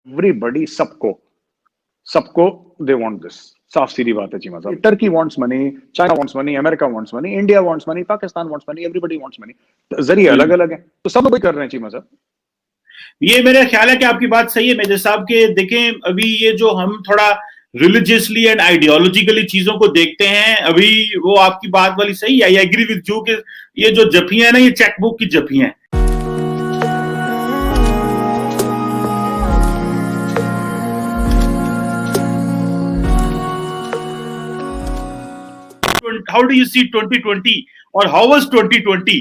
Everybody, सबको सबको they want this. साफ सीधी बात है चीमा साहब। Turkey wants money, China wants money, America wants money, India wants money, Pakistan wants money, everybody wants money. जरिए अलग अलग है, तो सब लोग कर रहे हैं चीमा साहब। ये मेरा ख्याल है कि आपकी बात सही है मेजर साहब के। देखें, अभी ये जो हम थोड़ा रिलीजियसली एंड आइडियोलॉजिकली चीजों को देखते हैं, अभी वो आपकी बात वाली सही है। आई एग्री विद यू कि ये जो जफियां है ना, ये चेकबुक की जफियां हैं। How do you see 2020 or how was 2020?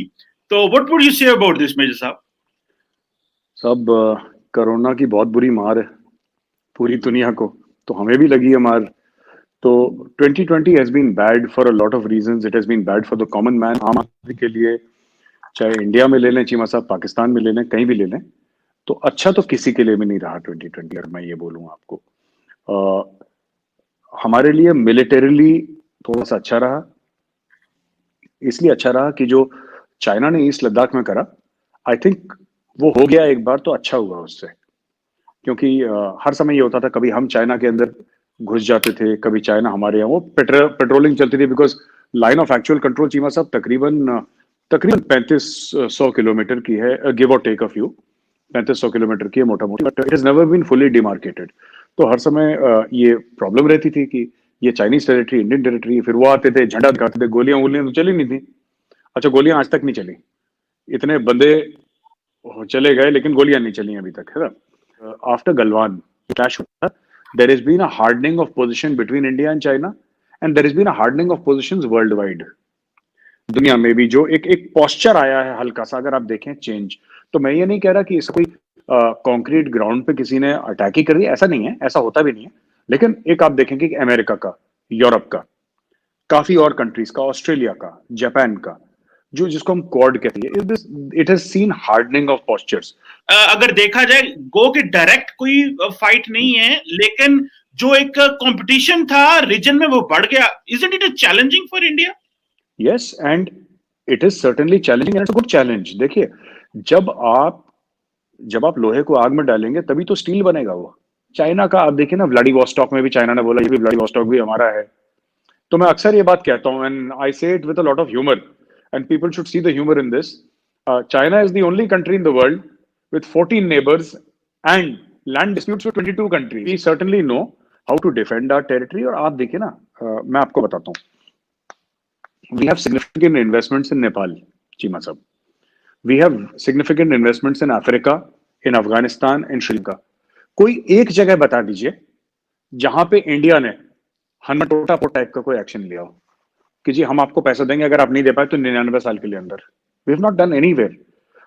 So what would you say about this, Major साहब? सब कोरोना की बहुत बुरी मार है पूरी दुनिया को, तो हमें भी लगी है मार। तो 2020 has been bad for a lot of reasons. It has been bad for the common man, आम आदमी के लिए, चाहे इंडिया में ले लें चीमा साहब, पाकिस्तान में ले लें, कहीं भी ले लें, तो अच्छा तो किसी के लिए भी नहीं रहा 2020। अगर मैं ये बोलूं आपको, हमारे लिए मिलिटरीली थोड़ा सा अच्छा रहा। इसलिए अच्छा रहा कि जो चाइना ने ईस्ट लद्दाख में करा, आई थिंक वो हो गया एक बार, तो अच्छा हुआ उससे। क्योंकि हर समय ये होता था, कभी हम चाइना के अंदर घुस जाते थे, कभी चाइना हमारे यहाँ, वो पेट्रोलिंग चलती थी। Because line of actual control Cheema साहब तकरीबन 3500 किलोमीटर की है, गिव और टेक अ फ्यू, 3500 किलोमीटर की है मोटा मोटी, but it is never been fully demarcated. तो हर समय ये प्रॉब्लम रहती थी कि ये चाइनीज टेरिटरी, इंडियन टेरिटरी। फिर वो आते थे, झंडा दिखाते थे, गोलियां वोलियां तो चली नहीं थी। अच्छा, गोलियां आज तक नहीं चली, इतने बंदे चले गए लेकिन गोलियां नहीं चली अभी तक, है ना। आफ्टर गलवान क्लैश हुआ, there has been a hardening of position between India and China, and there has been a hardening of positions worldwide. दुनिया में भी जो एक पोस्चर आया है हल्का सा, अगर आप देखें चेंज, तो मैं ये नहीं कह रहा कि इस कोई कॉन्क्रीट ग्राउंड पे किसी ने अटैक ही कर दिया, ऐसा नहीं है, ऐसा होता भी नहीं है। लेकिन एक आप देखेंगे कि अमेरिका का, यूरोप का, काफी और कंट्रीज का, ऑस्ट्रेलिया का, जापान का, जो जिसको हम क्वाड कहते हैं, it has seen hardening of postures. अगर देखा जाए, गो के डायरेक्ट कोई फाइट नहीं है, लेकिन जो एक कंपटीशन था रीजन में वो बढ़ गया। Isn't it challenging for India? Yes, and it is certainly challenging and it's a good challenge. देखिए, जब आप लोहे को आग में डालेंगे तभी तो स्टील बनेगा। वो चाइना का आप देखिए ना, व्लादिवोस्टॉक में भी चाइना ने बोला ये भी व्लादिवोस्टॉक भी हमारा है। तो मैं अक्सर ये बात कहता हूं, एंड आई से it with a lot of humour, and people should see the humour in this. China is the only country in the world with 14 neighbors and land disputes with 22 countries. We certainly know how to defend our territory. और आप देखिए ना, मैं आपको बताता हूँ, we have significant investments in Nepal, Cheema साहब. We have significant investments in Africa, in Afghanistan, in Sri Lanka. कोई एक जगह बता दीजिए जहां पे इंडिया ने हन्नटोटा टाइप का कोई एक्शन लिया हो कि जी हम आपको पैसा देंगे, अगर आप नहीं दे पाए तो 99 साल के लिए अंदर। We have not done anywhere.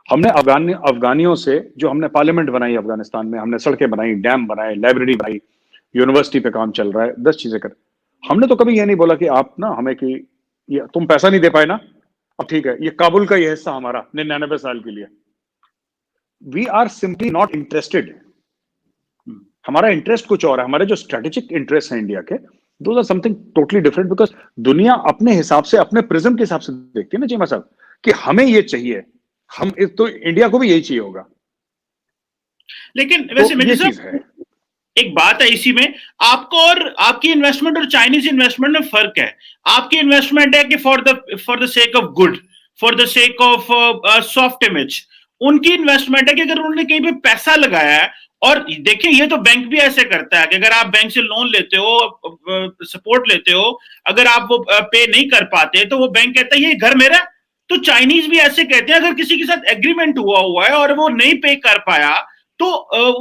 हमने अफगानियों से, जो हमने पार्लियामेंट बनाई अफगानिस्तान में, हमने सड़कें बनाई, डैम बनाए, लाइब्रेरी बनाई, यूनिवर्सिटी पे काम चल रहा है, 10 चीजें कर। हमने तो कभी ये नहीं बोला कि आप ना हमें कि ये तुम पैसा नहीं दे पाए ना, अब ठीक है, ये काबुल का ये हिस्सा हमारा 99 साल के लिए। We are simply not interested. हमारा इंटरेस्ट कुछ और है। हमारे जो स्ट्रेटेजिक इंटरेस्ट है इंडिया के, those are something totally different. Because दुनिया अपने हिसाब से, अपने प्रिज्म के हिसाब से देखती है ना चीमा साहब, कि हमें ये चाहिए, हम तो इंडिया को भी यही चाहिए होगा। लेकिन वैसे तो ये चीज है, एक बात है इसी में, आपको और आपकी इन्वेस्टमेंट और चाइनीज इन्वेस्टमेंट में फर्क है। आपकी इन्वेस्टमेंट है कि for the sake of good, for the sake of soft image. उनकी इन्वेस्टमेंट है कि अगर उन्होंने कहीं पे पैसा लगाया है, और देखिए ये तो बैंक भी ऐसे करता है कि अगर आप बैंक से लोन लेते हो, सपोर्ट लेते हो, अगर आप वो पे नहीं कर पाते तो वो बैंक कहता है ये घर मेरा। तो चाइनीज भी ऐसे कहते हैं, अगर किसी के साथ एग्रीमेंट हुआ है और वो नहीं पे कर पाया तो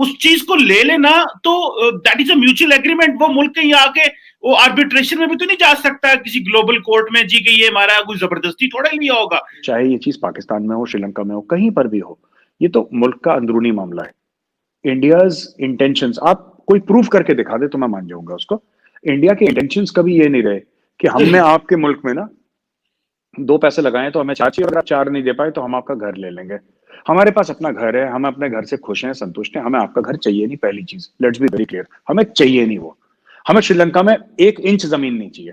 उस चीज को ले लेना, तो that is a mutual agreement. वो मुल्क कहीं आके वो आर्बिट्रेशन में भी तो नहीं जा सकता किसी ग्लोबल कोर्ट में जी कि ये हमारा कोई जबरदस्ती थोड़ा ही लिया होगा। चाहे ये चीज पाकिस्तान में हो, श्रीलंका में हो, कहीं पर भी हो, ये तो मुल्क का अंदरूनी मामला है। इंडियाज इंटेंशंस आप कोई प्रूफ करके दिखा दे तो मैं मान जाऊंगा उसको। इंडिया के इंटेंशंस कभी ये नहीं रहे कि हमने आपके मुल्क में ना 2 पैसे लगाए तो हमें 4 चाहिए, अगर आप 4 नहीं दे पाए तो हम आपका घर ले लेंगे। हमारे पास अपना घर है, हम अपने घर से खुश हैं, संतुष्ट हैं, हमें आपका घर चाहिए नहीं। पहली चीज, लेट्स बी वेरी क्लियर, हमें चाहिए नहीं वो। हमें श्रीलंका में 1 इंच जमीन नहीं चाहिए।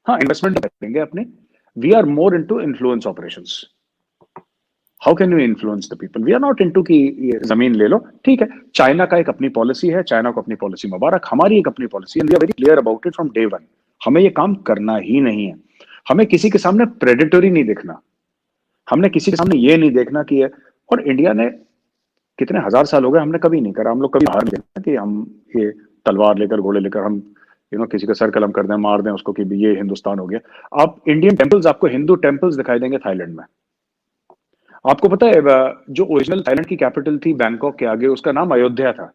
हाँ, इन्वेस्टमेंट करेंगे अपने। We are more into influence operations. How can you influence the people? We are not into कि ये जमीन ले लो, ठीक है। चाइना का एक अपनी पॉलिसी है, चाइना को अपनी पॉलिसी मुबारक, हमारी एक अपनी policy, and we are very clear about it from day one. हमें ये काम करना ही नहीं है। हमें किसी के सामने प्रेडेटरी नहीं देखना, हमने किसी के सामने ये नहीं देखना कि है। और इंडिया ने कितने हजार साल हो गए, हमने कभी नहीं करा, हम लोग कभी बाहर नहीं देखा कि हम ये तलवार लेकर घोड़े लेकर हम किसी का सर कलम कर दें, मार दें उसको कि ये हिंदुस्तान हो गया। आप इंडियन टेम्पल्स, आपको हिंदू टेम्पल्स दिखाई देंगे थाईलैंड में। आपको पता है जो ओरिजिनल थाईलैंड की कैपिटल थी बैंकॉक के आगे, उसका नाम अयोध्या था।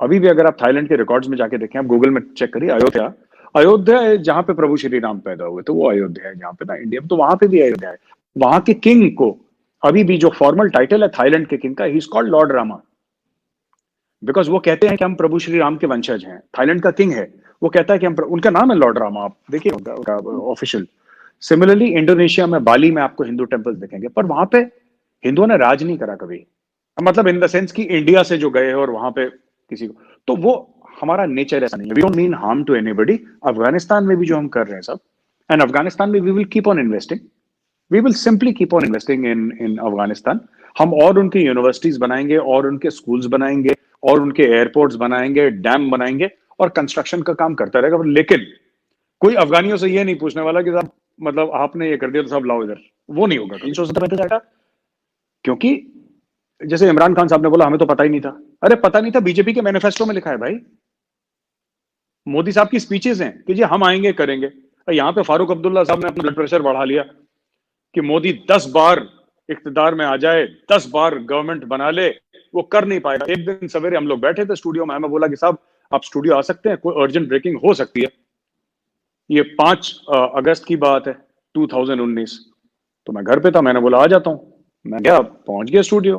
अभी भी अगर आप थाईलैंड के रिकॉर्ड्स में जाके देखें, आप गूगल में चेक करिए, अयोध्या, अयोध्या है जहां पे प्रभु श्री राम पैदा हुए, तो वो अयोध्या है जहां पे ना इंडिया में, तो वहां पे भी अयोध्या है। वहां के किंग को अभी भी जो फॉर्मल टाइटल है थाईलैंड के किंग का, he is called Lord Rama, because वो कहते हैं कि हम प्रभु श्री राम के वंशज हैं। थाईलैंड का किंग है, वो कहता है कि हम, उनका नाम है लॉर्ड रामा, आप देखिए उनका ऑफिशियल। सिमिलरली इंडोनेशिया में बाली में आपको हिंदू टेम्पल्स दिखेंगे, पर वहां पे हिंदुओं ने राज नहीं करा कभी, मतलब इन द सेंस कि इंडिया से जो गए और वहां पे किसी को, तो वो हमारा नेचर ऐसा नहीं है। We don't mean harm to anybody. Afghanistan में भी जो हम कर रहे हैं सब, एंड अफगानिस्तान में we will keep on investing, we will simply keep on investing in Afghanistan. हम और उनकी यूनिवर्सिटीज बनाएंगे, और उनके स्कूल्स बनाएंगे, और उनके एयरपोर्ट्स बनाएंगे, डैम बनाएंगे, और कंस्ट्रक्शन का काम करता रहेगा। लेकिन कोई अफगानियों से ये नहीं पूछने वाला कि साहब मतलब आपने ये कर दिया तो सब लाओ इधर, वो नहीं होगा। 370 जाएगा, क्योंकि जैसे इमरान खान साहब ने बोला हमें तो पता ही नहीं था। अरे पता नहीं था, बीजेपी के मैनिफेस्टो में लिखा है भाई। मोदी साहब की स्पीचेस हैं कि जी हम आएंगे करेंगे। यहां पे फारूक अब्दुल्ला साहब ने अपना ब्लड प्रेशर बढ़ा लिया कि मोदी 10 बार इक्तदार में आ जाए, 10 बार गवर्नमेंट बना ले, वो कर नहीं पाएगा। एक दिन सवेरे हम लोग बैठे थे स्टूडियो में, हमें बोला कि साहब आप स्टूडियो आ सकते हैं, कोई अर्जेंट ब्रेकिंग हो सकती है। ये 5 अगस्त की बात है 2019। तो मैं घर पे था, मैंने बोला आ जाता हूं। मैं गया, पहुंच गया स्टूडियो,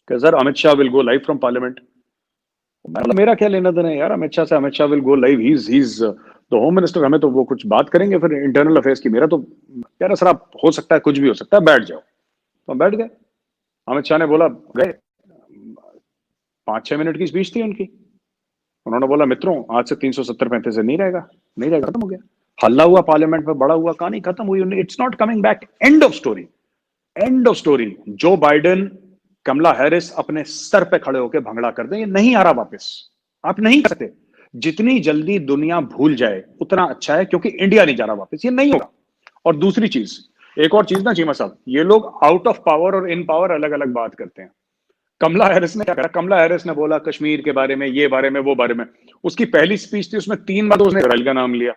कि sir Amit Shah will go live from parliament. मैं बोला मेरा क्या लेना देना है यार अमित शाह से, Amit Shah will go live, he is the home minister, हमें तो वो कुछ बात करेंगे फिर इंटरनल अफेयर्स की। मेरा तो कह रहा सर आप, हो सकता है कुछ भी हो सकता है, बैठ जाओ। तो हम बैठ गए। अमित शाह ने बोला, गए, 5-6 मिनट की स्पीच थी उनकी। उन्होंने बोला मित्रों आज से 370-35 से नहीं रहेगा, नहीं रहेगा, खत्म हो गया। हल्ला हुआ पार्लियामेंट में, बड़ा हुआ, कहानी खत्म हुई, it's not coming back, end of story, end of story. Joe Biden, Kamala Harris अपने सर पे खड़े होकर भंगड़ा कर दें, ये नहीं आ रहा वापस, आप नहीं कर सकते। जितनी जल्दी दुनिया भूल जाए उतना अच्छा है, क्योंकि इंडिया नहीं जा रहा वापस, ये नहीं होगा। और दूसरी चीज, एक और चीज ना चीमा साहब, ये लोग आउट ऑफ पावर और इन पावर अलग अलग बात करते हैं। कमला हैरिस ने क्या करा? कमला हैरिस ने बोला कश्मीर के बारे में, ये बारे में, वो बारे में। उसकी पहली स्पीच थी, उसमें 3 बार उसने इसराइल का नाम लिया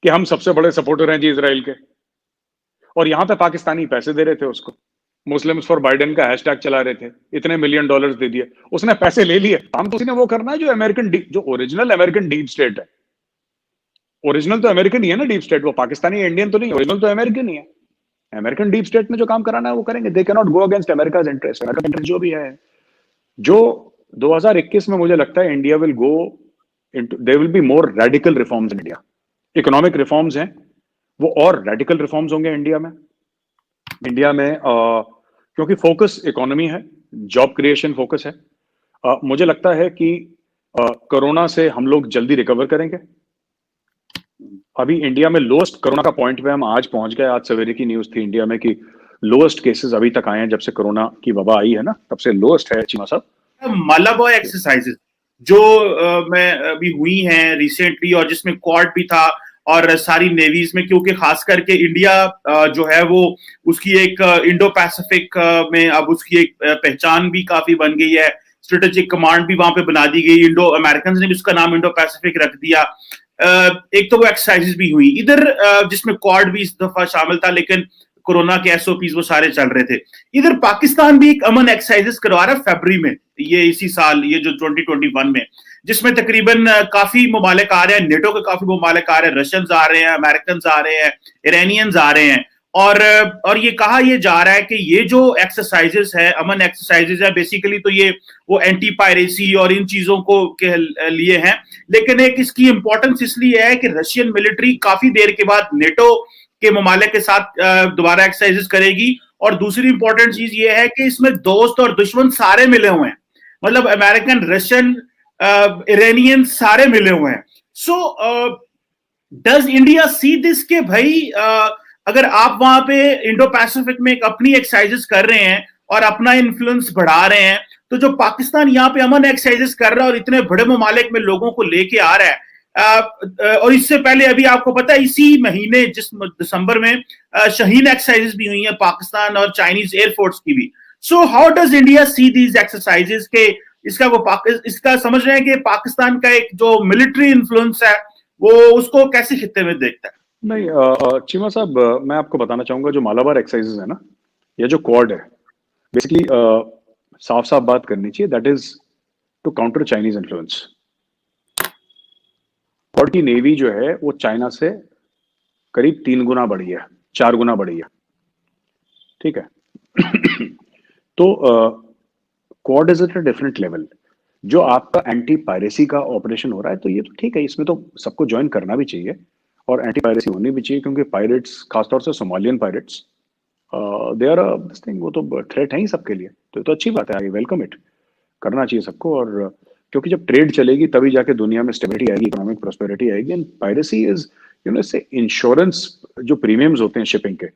कि हम सबसे बड़े सपोर्टर हैं जी इसराइल के, और यहां पे पाकिस्तानी पैसे दे रहे थे उसको। मुस्लिम्स फॉर बाइडेन का हैशटैग चला रहे थे, इतने $1 मिलियन दे दिए, उसने पैसे ले लिए। हम तो उसी ने वो करना है जो अमेरिकन, जो ओरिजिनल अमेरिकन डीप स्टेट है। ओरिजिनल तो अमेरिकन ही है ना डीप स्टेट, वो पाकिस्तानी इंडियन तो नहीं, ओरिजिनल तो अमेरिकन ही है। अमेरिकन डीप स्टेट में जो काम कराना है वो करेंगे। They can not go against America's interest. American interest जो भी है, जो 2021 में मुझे लगता है India will go into, there will be more radical reforms in India. Economic reforms हैं वो, और रेडिकल रिफॉर्म्स होंगे इंडिया में। क्योंकि फोकस इकोनॉमी है, जॉब क्रिएशन फोकस है। मुझे लगता है कि कोरोना से हम लोग जल्दी रिकवर करेंगे। अभी इंडिया में लोएस्ट कोरोना का पॉइंट पे हम आज पहुंच गए। आज सवेरे की न्यूज थी इंडिया में कि लोएस्ट केसेस अभी तक आए हैं जब से कोरोना की वबा आई है ना, तब से लोएस्ट है चीमा साहब। मलाबार एक्सरसाइजेस जो मैं अभी हुई हैं रिसेंटली, और जिसमें क्वाड भी था और सारी नेवीज में, क्योंकि खास करके इंडिया जो है वो उसकी एक इंडो पैसिफिक में अब उसकी एक पहचान भी काफी बन गई है। स्ट्रेटेजिक कमांड भी वहां पे बना दी गई, इंडो अमेरिकन ने भी उसका नाम इंडो पैसिफिक रख दिया। एक तो वो एक्सरसाइजेस भी हुई इधर, जिसमें क्वाड भी इस दफा शामिल था, लेकिन कोरोना के एसओपीज वो सारे चल रहे थे। इधर पाकिस्तान भी एक अमन एक्सरसाइजेस करवा रहा है फरवरी में, ये इसी साल, ये जो 2021 में, जिसमें तकरीबन काफी ममालिक आ रहे हैं, नेटो के काफी ममालिक आ रहे हैं, रशियंस आ रहे हैं, अमेरिकन आ रहे हैं, ईरानियंस आ रहे हैं। और ये कहा ये जा रहा है कि ये जो एक्सरसाइजेस है, अमन एक्सरसाइजेस है, बेसिकली तो ये वो एंटी पायरेसी और इन चीजों को के लिए हैं। लेकिन एक इसकी इंपॉर्टेंस इसलिए है कि रशियन मिलिट्री काफी देर के बाद नेटो के ममालिक के साथ दोबारा एक्सरसाइजेस करेगी। और दूसरी इंपॉर्टेंट चीज ये है कि इसमें दोस्त और दुश्मन सारे मिले हुए हैं, मतलब अमेरिकन, रशियन, ईरानियन सारे मिले हुए हैं। So does India see this के भाई अगर आप वहां पे इंडो पैसिफिक में एक अपनी एक्सरसाइजेस कर रहे हैं और अपना इन्फ्लुएंस बढ़ा रहे हैं, तो जो पाकिस्तान यहाँ पे अमन एक्सरसाइजेस कर रहा है और इतने बड़े ममालिक में लोगों को लेके आ रहा है, और इससे पहले अभी आपको पता है इसी महीने जिस दिसंबर में शहीन एक्सरसाइजेस भी हुई हैं पाकिस्तान और चाइनीज एयरफोर्स की भी. So how does India see these exercises के इसका समझ रहे हैं कि पाकिस्तान का एक जो मिलिट्री इन्फ्लुएंस है वो उसको कैसे खित्ते में देखता है? नहीं, चीमा साहब, मैं आपको बताना चाहूंगा जो मालाबार एक्सरसाइजेज है ना, या जो क्वाड है, बेसिकली साफ साफ बात करनी चाहिए, that is to counter Chinese influence. Quad की नेवी जो है वो चाइना से करीब 3 गुना बढ़ी है, 4 गुना बढ़ी है. ठीक है. तो quad is at a different level. जो आपका एंटी पायरेसी का ऑपरेशन हो रहा है, तो ये तो ठीक है, इसमें तो सबको ज्वाइन करना भी चाहिए और एंटी पायरेसी होनी भी चाहिए, क्योंकि पायरेट्स, खासतौर से Somalian pirates, they are this thing, वो तो थ्रेट है ही सबके लिए. तो अच्छी बात है, आई वेलकम इट, करना चाहिए सबको. और क्योंकि जब ट्रेड चलेगी तभी जाके दुनिया में स्टेबिलिटी आएगी, इकोनॉमिक प्रोस्पेरिटी आएगी. And piracy is, you know, इससे इंश्योरेंस जो प्रीमियम्स होते हैं शिपिंग के,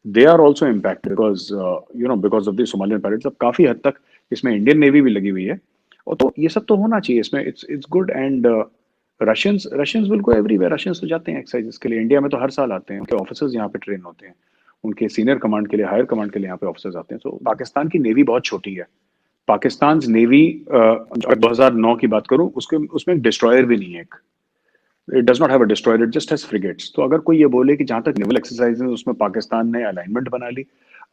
they are also impact because you know because of the Somalian pirates. अब काफी हद तक इसमें इंडियन नेवी भी लगी हुई है, और तो ये सब तो होना चाहिए इसमें. It's good. And Russians will go everywhere. Russians तो जाते हैं एक्सरसाइजेस के लिए, इंडिया में तो हर साल आते हैं, उनके ऑफिसर्स यहाँ पे ट्रेन होते हैं, उनके सीनियर कमांड के लिए, हायर कमांड के लिए यहाँ पे ऑफिसर्स आते हैं. तो पाकिस्तान की नेवी बहुत छोटी है. पाकिस्तान नेवी, 2009 की बात करूं, उसमें एक डिस्ट्रॉयर भी नहीं है. It does not have a destroyer, it just has frigates. तो अगर कोई ये बोले कि जहां तक नेवल एक्सरसाइज है उसमें पाकिस्तान ने अलाइनमेंट बना ली,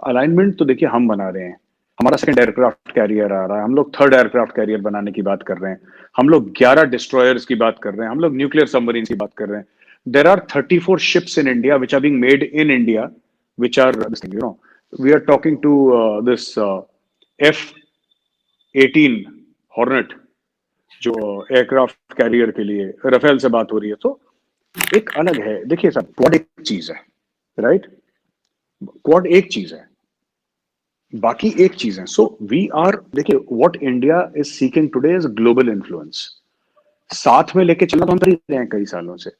अलाइनमेंट तो देखिए हम बना रहे हैं. हमारा सेकंड एयरक्राफ्ट कैरियर आ रहा है, हम लोग थर्ड एयरक्राफ्ट कैरियर बनाने की बात कर रहे हैं, हम लोग 11 डिस्ट्रॉयर्स की बात कर रहे हैं, हम लोग न्यूक्लियर सबमरीन की बात कर रहे हैं. There are 34 ships in India which are being made in India, which are this thing, you know, we are talking to this F-18 Hornet, जो एयरक्राफ्ट कैरियर के लिए राफेल से बात हो रही है. तो एक अलग है. देखिए सर, क्वाड एक चीज है, राइट? क्वाड एक चीज है, बाकी एक चीज है. सो वी आर, देखिए, what India is seeking today is global influence. साथ में लेके चलना तो हम कर ही रहे हैं कई सालों से.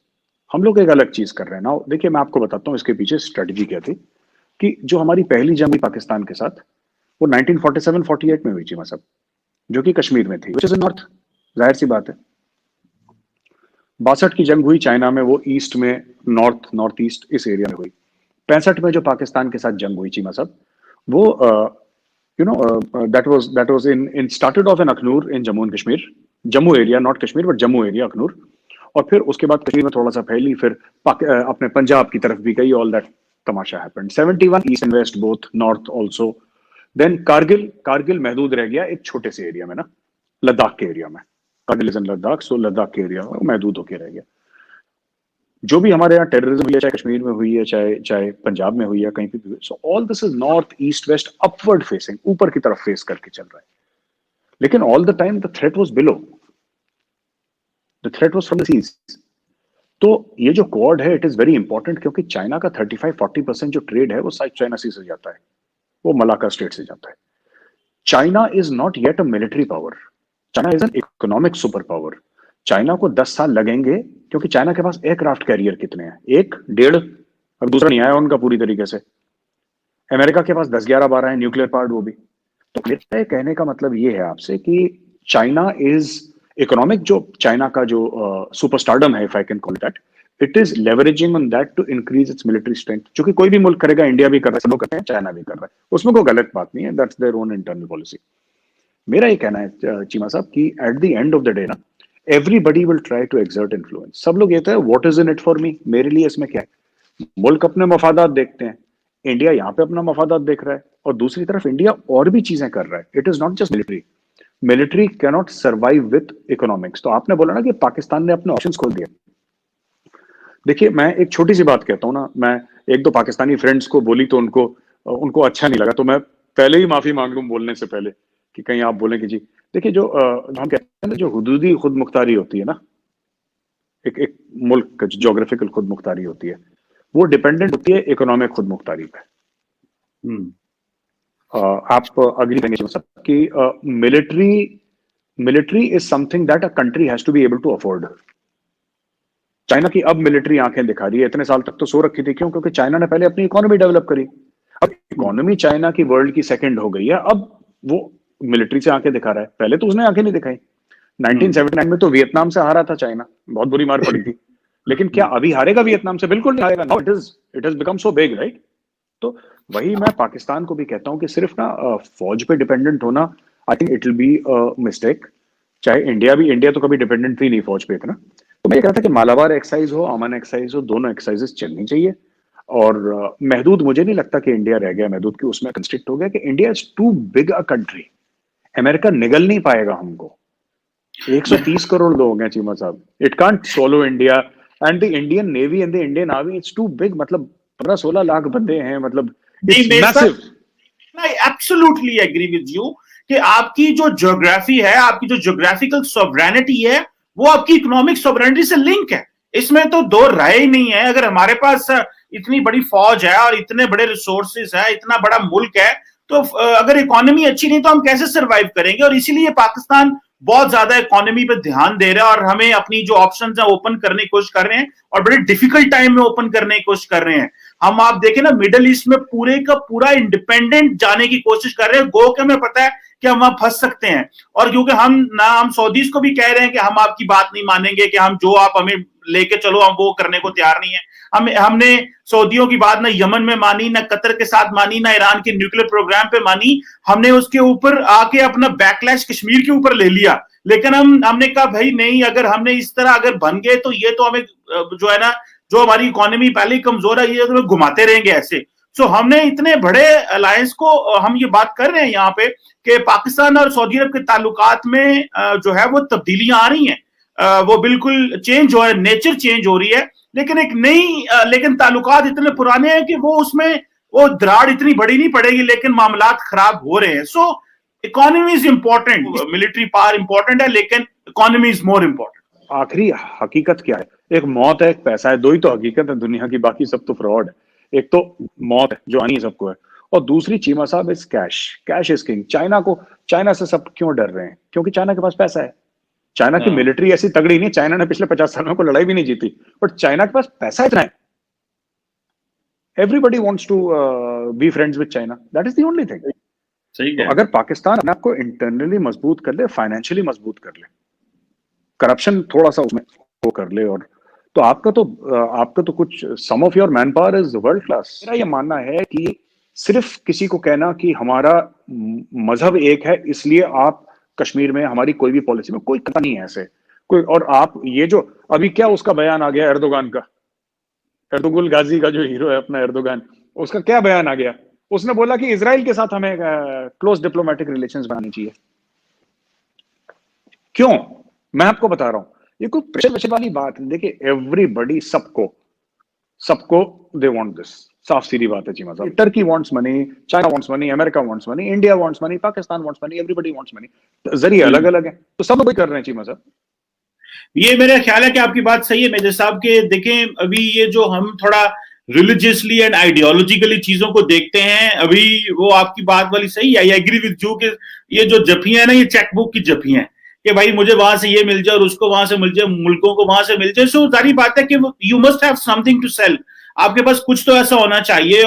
हम लोग एक अलग चीज कर रहे हैं ना. देखिए, मैं आपको बताता हूँ इसके पीछे स्ट्रेटजी क्या थी. कि जो हमारी पहली जंग हुई पाकिस्तान के साथ, वो 1947-48 में हुई थी, मतलब, जो कि कश्मीर में थी, विच इज नॉर्थ. जाहिर सी बात है. 62 की जंग हुई चाइना में, वो ईस्ट में, नॉर्थ ईस्ट इस एरिया में हुई. 65 में जो पाकिस्तान के साथ जंग हुई चीमा साहब, वो you know that was in started off in Akhnoor in Jammu and Kashmir, Jammu area, not Kashmir but Jammu area, Akhnoor. और फिर उसके बाद कश्मीर में थोड़ा सा फैली, फिर अपने पंजाब की तरफ भी गई. ऑल दैट तमाशा happened. 71 east and west both, north also. Then Kargil महदूद रह गया एक छोटे से एरिया में ना, लद्दाख के एरिया में. कारगिल इज इन लद्दाख, सो लद्दाख के एरिया में महदूद होकर रह गया. जो भी हमारे यहाँ टेररिज्म हुई है, चाहे कश्मीर में हुई है, चाहे पंजाब में हुई है, कहीं भी हुई है, so all this is north east west, upward facing, ऊपर की तरफ फेस करके चल रहा है. लेकिन all the time the threat was below, the threat was from the seas. तो ये जो क्वाड है, इट इज वेरी इंपॉर्टेंट, क्योंकि चाइना का 35-40% जो ट्रेड है वो चाइना सी से जाता है, वो मलाक्का स्टेट से जाता है. China is not yet a military power, China is an economic super power. China को 10 साल लगेंगे, क्योंकि चाइना के पास एयरक्राफ्ट कैरियर कितने हैं? 1, 1.5, अब दूसरा नहीं आया उनका पूरी तरीके से. अमेरिका के पास 10, 11, 12 है न्यूक्लियर पार्ट, वो भी. तो मेरे कहने का मतलब ये है आपसे कि चाइना इज इकोनॉमिक, जो चाइना का जो सुपरस्टारडम है, if I can call that, it is leveraging on that to increase its military strength. जो कि कोई भी मुल्क करेगा, इंडिया भी कर रहा है, सब लोग करते हैं, चाइना भी कर रहा है, उसमें कोई गलत बात नहीं है. That's their own internal policy. मेरा ये कहना है चीमा साहब कि at the end of the day ना, everybody will try to exert influence. सब लोग कहते हैं what is in it for me, मेरे लिए इसमें क्या है. मुल्क अपने मफादात देखते हैं, इंडिया यहाँ पे अपना मफादात देख रहा है, और दूसरी तरफ इंडिया और भी चीजें कर रहा है. It is not just military can not survive with economics. तो आपने बोला ना कि पाकिस्तान ने अपने ऑप्शंस खोल दिए. देखिए, मैं एक छोटी सी बात कहता हूँ ना, मैं 1-2 पाकिस्तानी फ्रेंड्स को बोली तो उनको अच्छा नहीं लगा, तो मैं पहले ही माफी मांग लूं बोलने से पहले, कि कहीं आप बोलें कि जी. देखिए, जो हम कहते हैं ना, जो हुदूदी खुद मुख्तारी होती है ना, एक मुल्क का जो जोग्राफिकल खुद मुख्तारी होती है, वो डिपेंडेंट होती है इकोनॉमिक खुद मुख्तारी पे. आप अग्री करेंगे सब कि military is something that a country has to be able to afford. China की अब मिलिट्री आंखें दिखा रही है, इतने साल तक तो सो रखी थी, क्यों? क्योंकि चाइना ने पहले अपनी इकोनॉमी डेवलप करी। अब इकोनॉमी चाइना की वर्ल्ड की सेकंड हो गई है, अब वो मिलिट्री से आंखें दिखा रहा है, पहले तो उसने आंखें नहीं दिखाई। 1979 में तो वियतनाम से हारा था चाइना, बहुत बुरी मार पड़ी थी। लेकिन क्या अभी हारेगा वियतनाम से? बिल्कुल नहीं हारेगा। Now it is become so big, right? तो वही मैं पाकिस्तान को भी कहता हूं कि सिर्फ ना फौज पे डिपेंडेंट होना, I think it will be mistake. चाहे इंडिया तो कभी डिपेंडेंट थी नहीं फौज पे इतना। तो मैं ये कह रहा था कि मालाबार एक्सरसाइज हो, अमन एक्सरसाइज हो, दोनों एक्सरसाइजेस चलनी चाहिए। और महदूद, मुझे नहीं लगता कि इंडिया रह गया महदूद, कि उसमें कंस्ट्रिक्ट हो गया, कि India is too big a country. America निगल नहीं पाएगा हमको। 130 करोड़ लोग हैं चीमा साहब, it can't swallow India. And the Indian navy and the Indian army, it's too big. मतलब 15-16 लाख बंदे हैं, मतलब नहीं, इट्स मेरे मैसिव। साथ I absolutely agree with you कि आपकी जो ज्योग्राफी है, आपकी जो ज्योग्राफिकल सॉवरेनिटी है, वो आपकी इकोनॉमिक सॉवरेनिटी से लिंक है। इसमें तो दो राय ही नहीं है। अगर हमारे पास इतनी बड़ी फौज है और इतने बड़े रिसोर्सेज है, इतना बड़ा मुल्क है, तो अगर इकोनॉमी अच्छी नहीं तो हम कैसे सरवाइव करेंगे? और इसीलिए पाकिस्तान बहुत ज्यादा इकोनॉमी पे ध्यान दे रहा है और हमें अपनी जो ऑप्शंस है ओपन करने की कोशिश कर रहे हैं, और बड़े डिफिकल्ट टाइम में ओपन करने की कोशिश कर रहे हैं। हम, आप देखें ना, मिडल ईस्ट में पूरे का पूरा इंडिपेंडेंट जाने की कोशिश कर रहे हैं, गो के हमें पता है कि हम वहां फंस सकते हैं। और क्योंकि हम सऊदीज को भी कह रहे हैं कि हम आपकी बात नहीं मानेंगे, कि हम जो आप हमें लेके चलो हम वो करने को तैयार नहीं है। हमने सऊदियों की बात ना यमन में मानी, ना कतर के साथ मानी, ना ईरान के न्यूक्लियर प्रोग्राम पे मानी। हमने उसके ऊपर आके अपना बैकलैश कश्मीर के ऊपर ले लिया। लेकिन हमने कहा भाई नहीं, अगर हमने इस तरह अगर बन गए तो ये तो हमें जो है ना, जो हमारी इकोनॉमी पहले ही कमजोर है, ये तो घुमाते रहेंगे ऐसे। सो हमने इतने बड़े अलायंस को, हम ये बात कर रहे हैं यहाँ पे कि पाकिस्तान और सऊदी अरब के ताल्लुकात में जो है वो तब्दीलियां आ रही हैं, वो बिल्कुल चेंज हो रहा है, नेचर चेंज हो रही है। लेकिन एक नई लेकिन ताल्लुकात इतने पुराने हैं कि वो उसमें वो दरार इतनी बड़ी नहीं पड़ेगी, लेकिन मामलात खराब हो रहे हैं। So economy is important, military power important है, लेकिन इकोनॉमी इज मोर इंपॉर्टेंट। आखिरी हकीकत क्या है? एक मौत है, एक पैसा है, दो ही तो हकीकत है दुनिया की, बाकी सब तो फ्रॉड है। एक तो मौत है जो आनी सबको है, और दूसरी चीमा साहब is cash. Cash is king. China से सब क्यों डर रहे हैं? क्योंकि चाइना के पास पैसा है। चाइना की मिलिट्री ऐसी तगड़ी नहीं, चाइना ने पिछले 50 सालों को लड़ाई भी नहीं जीती, बट चाइना के पास पैसा इतना है। Everybody wants to be friends with China, that is the only thing. सही तो अगर पाकिस्तान अपने आपको इंटरनली मजबूत कर ले, फाइनेंशियली मजबूत कर ले, करप्शन थोड़ा सा उसमें वो कर ले, और तो आपका तो कुछ, some of your manpower is world class. मेरा ये मानना है कि सिर्फ किसी को कहना कि हमारा मजहब एक है इसलिए आप कश्मीर में हमारी कोई भी पॉलिसी में कोई कथा नहीं है ऐसे कोई। और आप ये जो अभी क्या उसका बयान आ गया एर्दोगान का, एर्दुगुल गाजी का जो हीरो है अपना एर्दोगान, उसका क्या बयान आ गया? उसने बोला कि इजराइल के साथ हमें क्लोज डिप्लोमेटिक रिलेशंस बनानी चाहिए। क्यों? मैं आपको बता रहा हूं, ये कोई प्रेशर वाली बात नहीं। देखिए, एवरीबडी, सबको दे वांट दिस। साफ सीधी बात है चीमा साहब। Turkey wants money, China wants money, America wants money, India wants money, Pakistan wants money, everybody wants money. जरिए अलग अलग है, तो सब वही कर रहे हैं चीमा साहब। ये मेरा ख्याल है कि आपकी बात सही है मेजर साहब के। देखें, अभी ये जो हम थोड़ा रिलीजियसली एंड आइडियोलॉजिकली चीजों को देखते हैं, अभी वो आपकी बात वाली सही है। आई एग्री विद यू कि ये जो जफियां है ना, ये चेकबुक की जफियां हैं कि भाई मुझे वहां से ये मिल जाए और उसको वहां से मिल जाए, मुल्कों को वहां से मिल जाए। सो सारी बात है कि you must have something to sell. आपके पास कुछ तो ऐसा होना चाहिए।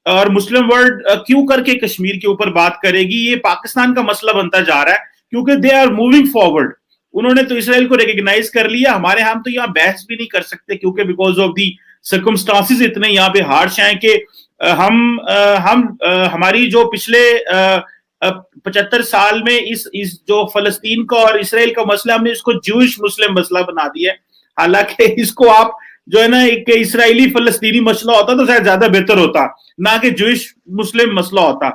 और मुस्लिम वर्ल्ड क्यों करके कश्मीर के ऊपर बात करेगी? ये पाकिस्तान का मसला बनता जा रहा है, क्योंकि दे आर मूविंग फॉरवर्ड। उन्होंने तो इसराइल को रिकॉग्नाइज कर लिया। हमारे हम तो यहाँ बहस भी नहीं कर सकते, क्योंकि बिकॉज ऑफ दी सर्कमस्टांसिस इतने यहाँ पे हार्श हैं कि हमारी जो पिछले 75 साल में इस जो फलस्तीन का और इसराइल का मसला, हमने इसको ज्यूइश मुस्लिम मसला बना दिया है। हालांकि इसको आप जो है ना, एक इसराइली फलस्तीनी मसला होता तो शायद ज्यादा बेहतर होता, ना कि ज्यूइश मुस्लिम मसला होता।